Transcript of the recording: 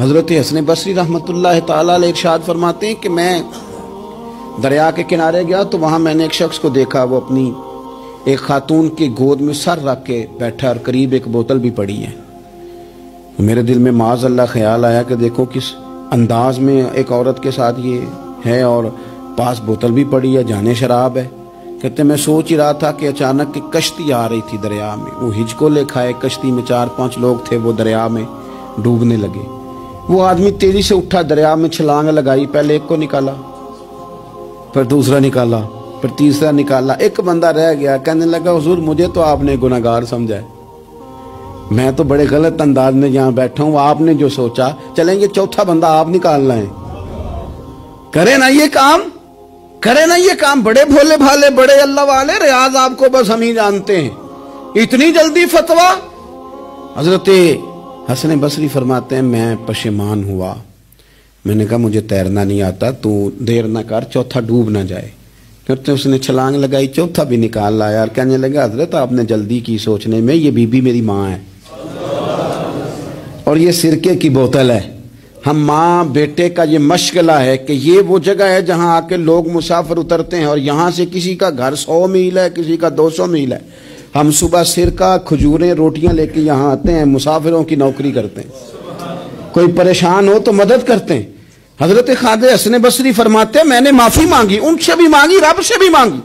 حضرت حسن بصری رحمۃ اللہ تعالیٰ علیہ ارشاد فرماتے ہیں کہ میں دریا کے کنارے گیا تو وہاں میں نے ایک شخص کو دیکھا، وہ اپنی ایک خاتون کی گود میں سر رکھ کے بیٹھا اور قریب ایک بوتل بھی پڑی ہے۔ میرے دل میں معاذ اللہ خیال آیا کہ دیکھو کس انداز میں ایک عورت کے ساتھ یہ ہے اور پاس بوتل بھی پڑی ہے، جانے شراب ہے۔ کہتے میں سوچ ہی رہا تھا کہ اچانک ایک کشتی آ رہی تھی دریا میں، وہ ہج کو لے کھائے، کشتی میں 4-5 لوگ تھے، وہ دریا میں ڈوبنے لگے۔ وہ آدمی تیزی سے اٹھا، دریا میں چھلانگ لگائی، پہلے ایک کو نکالا، پھر دوسرا نکالا، پھر تیسرا نکالا، ایک بندہ رہ گیا۔ کہنے لگا حضور مجھے تو آپ نے گناہگار سمجھا ہے، میں تو بڑے غلط انداز میں یہاں بیٹھا ہوں، آپ نے جو سوچا چلیں گے چوتھا بندہ آپ نکال لائیں، کرے نا یہ کام، کرے نا یہ کام۔ بڑے بھولے بھالے، بڑے اللہ والے، ریاض آپ کو بس ہم ہی جانتے ہیں، اتنی جلدی فتویٰ۔ حضرت حسن بصری فرماتے ہیں میں پشیمان ہوا، میں نے کہا مجھے تیرنا نہیں آتا، تو دیر نہ کر، چوتھا ڈوب نہ جائے۔ پھر اس نے چھلانگ لگائی، چوتھا بھی نکال لایا اور کہنے لگا حضرت آپ نے جلدی کی سوچنے میں، یہ بی بی میری ماں ہے اور یہ سرکے کی بوتل ہے۔ ہم ماں بیٹے کا یہ مشغلہ ہے کہ یہ وہ جگہ ہے جہاں آ کے لوگ مسافر اترتے ہیں، اور یہاں سے کسی کا گھر 100 میل ہے، کسی کا 200 میل ہے۔ ہم صبح سرکہ، کھجوریں، روٹیاں لے کے یہاں آتے ہیں، مسافروں کی نوکری کرتے ہیں، کوئی پریشان ہو تو مدد کرتے ہیں۔ حضرت خواجہ حسن بصری فرماتے ہیں میں نے معافی مانگی، ان سے بھی مانگی، رب سے بھی مانگی۔